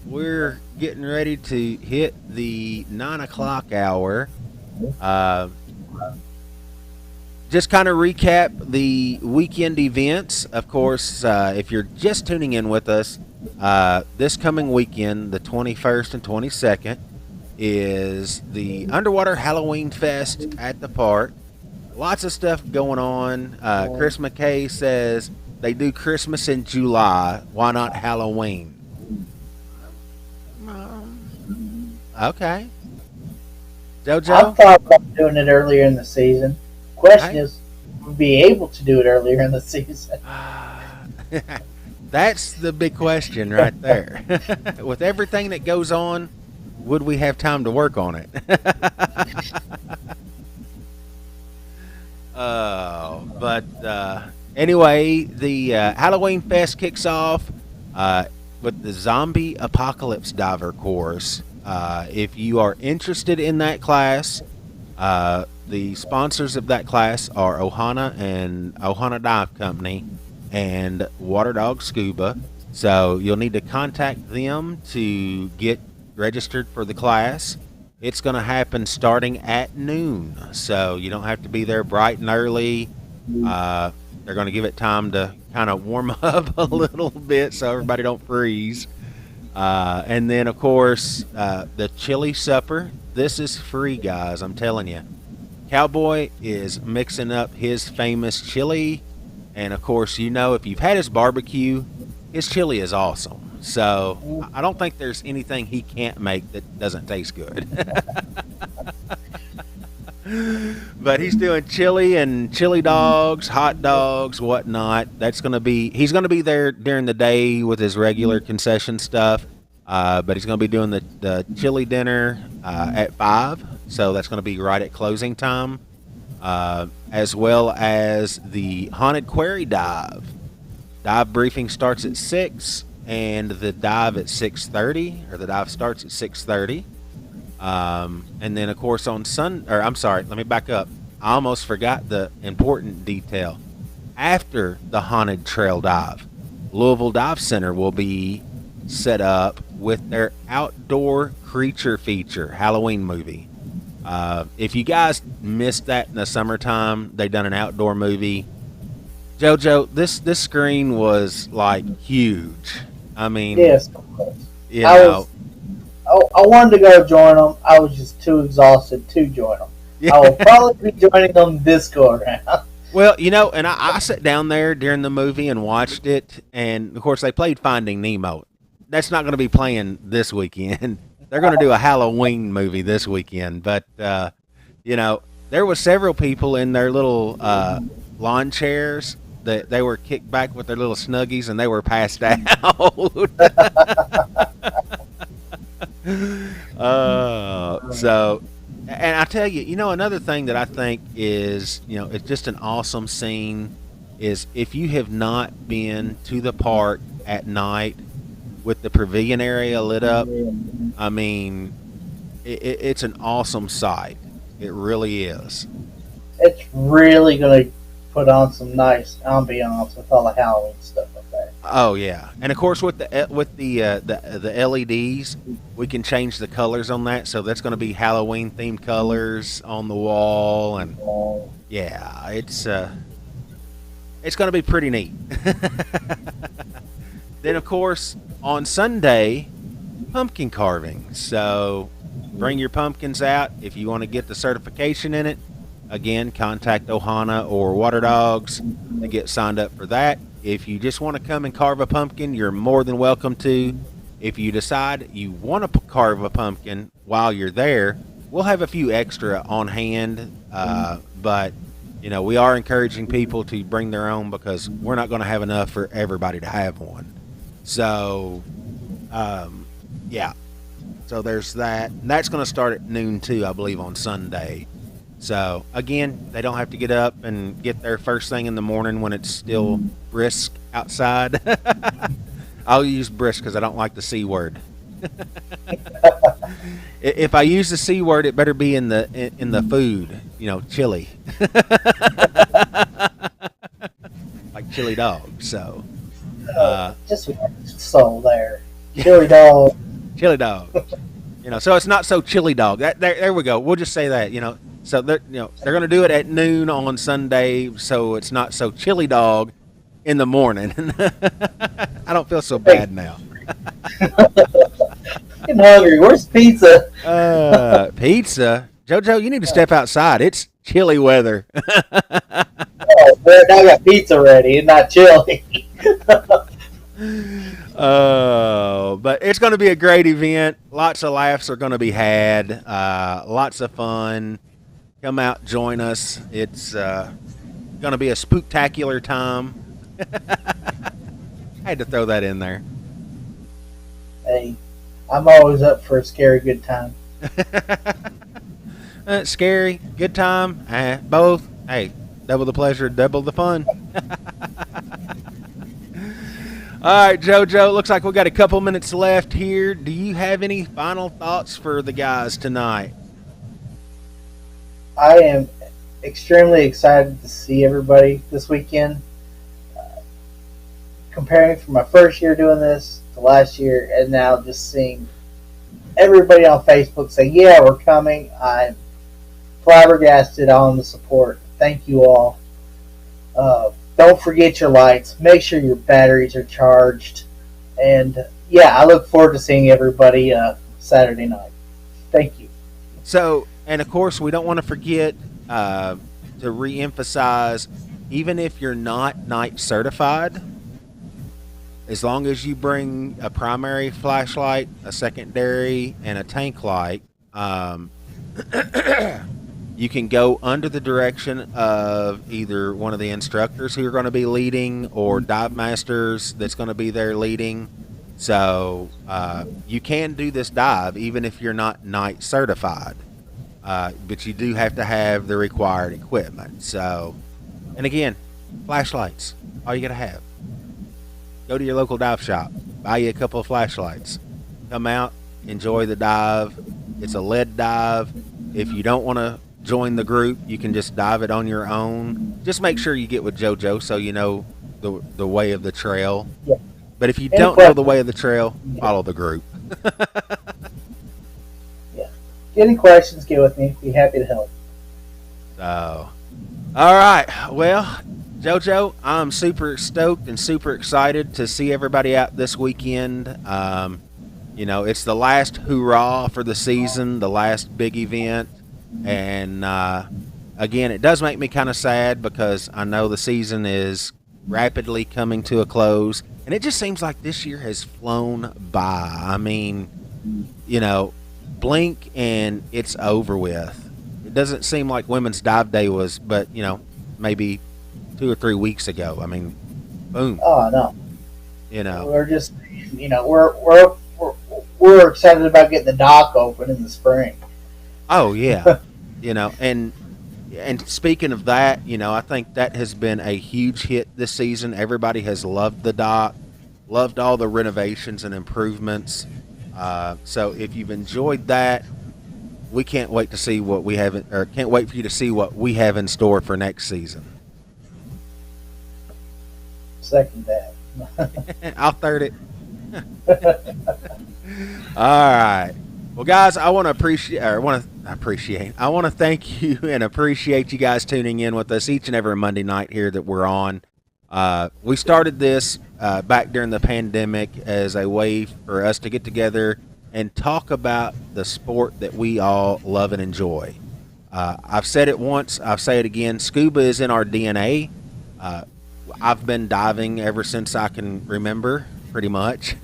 we're getting ready to hit the 9 o'clock hour. Just kind of recap the weekend events. Of course, if you're just tuning in with us, this coming weekend, the 21st and 22nd, is the Underwater Halloween Fest at the park. Lots of stuff going on. Chris McKay says they do Christmas in July. Why not Halloween? Okay. I JoJo? thought about doing it earlier in the season. Question is, we'll be able to do it earlier in the season. That's the big question right there. With everything that goes on, would we have time to work on it? But anyway, the Halloween Fest kicks off with the Zombie Apocalypse Diver course. If you are interested in that class, the sponsors of that class are Ohana and Ohana Dive Company and Water Dog Scuba. So you'll need to contact them to get registered for the class. It's going to happen starting at noon, so you don't have to be there bright and early. They're going to give it time to kind of warm up a little bit so everybody don't freeze. And then, of course, the chili supper. This is free, guys. I'm telling you. Cowboy is mixing up his famous chili. And, of course, if you've had his barbecue, his chili is awesome. So I don't think there's anything he can't make that doesn't taste good. But he's doing chili and chili dogs, hot dogs, whatnot. He's going to be there during the day with his regular concession stuff. But he's going to be doing the chili dinner at 5. So that's going to be right at closing time. As well as the Haunted Quarry dive. Dive briefing starts at 6 and the dive at 6:30, or the dive starts at 6:30. And then, of course, let me back up. I almost forgot the important detail. After the Haunted Trail dive, Louisville Dive Center will be set up with their outdoor creature feature Halloween movie. If you guys missed that in the summertime, they done an outdoor movie. JoJo, this screen was like huge. I mean, Yes. I I wanted to go join them. I was just too exhausted to join them. I will probably be joining them this go around. Well, and I sat down there during the movie and watched it, and of course they played Finding Nemo. That's not going to be playing this weekend. They're going to do a Halloween movie this weekend, but there was several people in their little lawn chairs that they were kicked back with their little snuggies, and they were passed out. And I tell you, another thing that I think is, it's just an awesome scene is if you have not been to the park at night with the pavilion area lit up, I mean, it's an awesome sight. It really is. It's really going to put on some nice ambiance with all the Halloween stuff up there. Oh yeah, and of course with the LEDs, we can change the colors on that. So that's going to be Halloween themed colors on the wall, and yeah, it's going to be pretty neat. Then, of course, on Sunday, pumpkin carving. So bring your pumpkins out if you want to get the certification in it. Again, contact Ohana or Water Dogs to get signed up for that. If you just want to come and carve a pumpkin, you're more than welcome to. If you decide you want to carve a pumpkin while you're there, we'll have a few extra on hand. But, we are encouraging people to bring their own because we're not going to have enough for everybody to have one. So, yeah. So there's that. And that's going to start at noon, too, I believe, on Sunday. So, again, they don't have to get up and get there first thing in the morning when it's still brisk outside. I'll use brisk because I don't like the C word. If I use the C word, it better be in the food, chili. Like chili dog, so. Just soul there. Chili dog. Chili dog. So it's not so chili dog. There we go. We'll just say that, So they're going to do it at noon on Sunday, so it's not so chili dog in the morning. I don't feel so bad now. I'm hungry. Where's pizza? Pizza, JoJo, you need to step outside. It's chilly weather. Oh, man, I got pizza ready and not chili. Oh, but it's going to be a great event. Lots of laughs are going to be had. Lots of fun. Come out, join us. It's going to be a spooktacular time. I had to throw that in there. Hey, I'm always up for a scary good time. Scary, good time, both. Hey, double the pleasure, double the fun. All right, JoJo, looks like we got a couple minutes left here. Do you have any final thoughts for the guys tonight? I am extremely excited to see everybody this weekend. Comparing from my first year doing this to last year, and now just seeing everybody on Facebook say, yeah, we're coming. I'm flabbergasted on the support. Thank you all. Don't forget your lights. Make sure your batteries are charged. And, yeah, I look forward to seeing everybody Saturday night. Thank you. So, and of course, we don't want to forget to reemphasize, even if you're not night certified, as long as you bring a primary flashlight, a secondary, and a tank light, you can go under the direction of either one of the instructors who are going to be leading or dive masters that's going to be there leading. So you can do this dive even if you're not night certified, but you do have to have the required equipment. So, and again, flashlights, all you got to have. Go to your local dive shop, buy you a couple of flashlights, come out, enjoy the dive. It's a lead dive. If you don't want to join the group, you can just dive it on your own. Just make sure you get with JoJo so you know the way of the trail. Yeah. But if you don't know the way of the trail, follow the group. Yeah. Any questions, get with me. Be happy to help. So, all right. Well, JoJo, I'm super stoked and super excited to see everybody out this weekend. It's the last hurrah for the season, the last big event. And again, it does make me kind of sad because I know the season is rapidly coming to a close. And it just seems like this year has flown by. I mean, blink and it's over with. It doesn't seem like Women's Dive Day was, but, maybe 2 or 3 weeks ago. I mean, boom. Oh, no. We're just, we're excited about getting the dock open in the spring. Oh, yeah. And speaking of that, I think that has been a huge hit this season. Everybody has loved the dock, loved all the renovations and improvements. So if you've enjoyed that, we can't wait to see what we have, or can't wait for you to see what we have in store for next season. Second that. I'll third it. All right. Well, guys, I want to thank you and appreciate you guys tuning in with us each and every Monday night here that we're on. We started this back during the pandemic as a way for us to get together and talk about the sport that we all love and enjoy. I've said it once, I'll say it again. Scuba is in our DNA. Uh, I've been diving ever since I can remember, pretty much.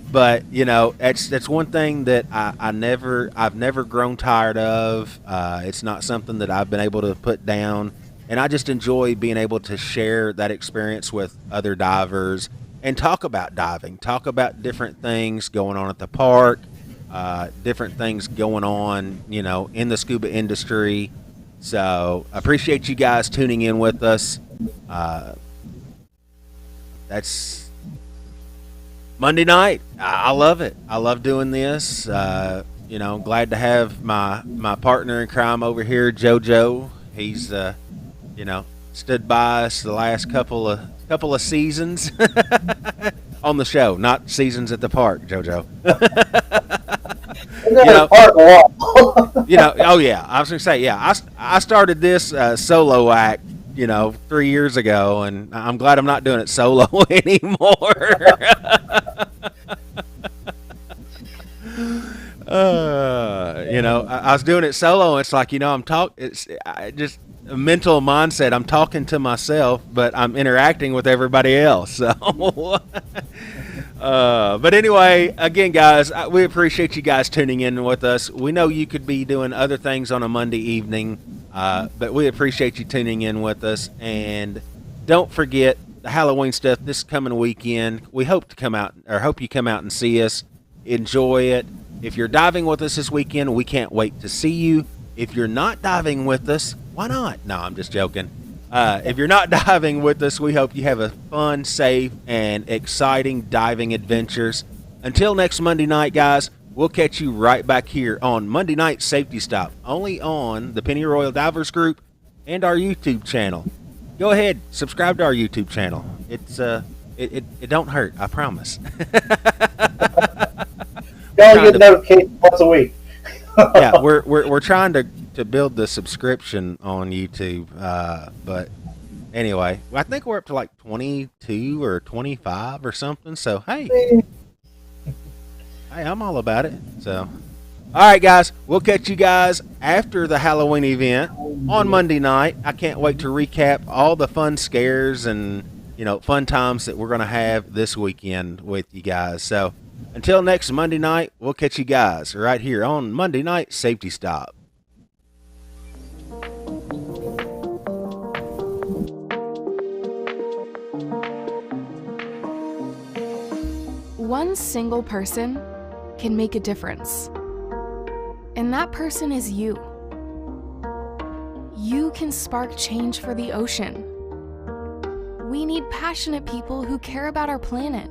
But you know, that's one thing that I've never grown tired of. It's not something that I've been able to put down, and I just enjoy being able to share that experience with other divers and talk about diving, talk about different things going on at the park, different things going on, you know, in the scuba industry. So I appreciate you guys tuning in with us. That's Monday night. I love it. I love doing this. You know, glad to have my partner in crime over here, JoJo. He's you know, stood by us the last couple of seasons on the show, not seasons at the park, JoJo. You know, park a lot. You know, oh yeah, I was gonna say, yeah, I started this solo act, you know, 3 years ago, and I'm glad I'm not doing it solo anymore. You know, I was doing it solo. It's like, you know, it's just a mental mindset. I'm talking to myself, but I'm interacting with everybody else. So, but anyway, again, guys, we appreciate you guys tuning in with us. We know you could be doing other things on a Monday evening, but we appreciate you tuning in with us. And don't forget the Halloween stuff this coming weekend. We hope you come out and see us. Enjoy it. If you're diving with us this weekend, we can't wait to see you. If you're not diving with us, why not? No, I'm just joking. If you're not diving with us, we hope you have a fun, safe, and exciting diving adventures. Until next Monday night, guys, we'll catch you right back here on Monday Night Safety Stop, only on the Penny Royal Divers Group and our YouTube channel. Go ahead, subscribe to our YouTube channel. It's it don't hurt, I promise. You only get notifications once a week. Yeah, we're trying to build the subscription on YouTube, but anyway, I think we're up to like 22 or 25 or something. So hey, I'm all about it. So, all right, guys, we'll catch you guys after the Halloween event on Monday night. I can't wait to recap all the fun scares and, you know, fun times that we're gonna have this weekend with you guys. So. Until next Monday night, we'll catch you guys right here on Monday Night Safety Stop. One single person can make a difference, and that person is you. You can spark change for the ocean. We need passionate people who care about our planet,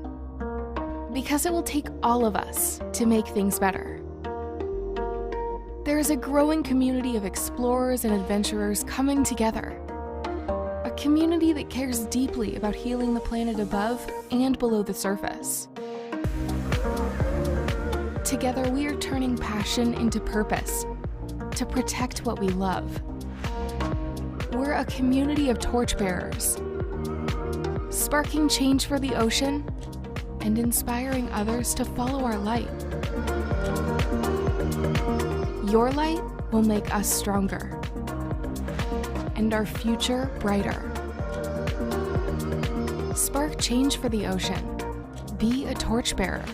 because it will take all of us to make things better. There is a growing community of explorers and adventurers coming together. A community that cares deeply about healing the planet above and below the surface. Together, we are turning passion into purpose to protect what we love. We're a community of torchbearers, sparking change for the ocean and inspiring others to follow our light. Your light will make us stronger and our future brighter. Spark change for the ocean. Be a torchbearer.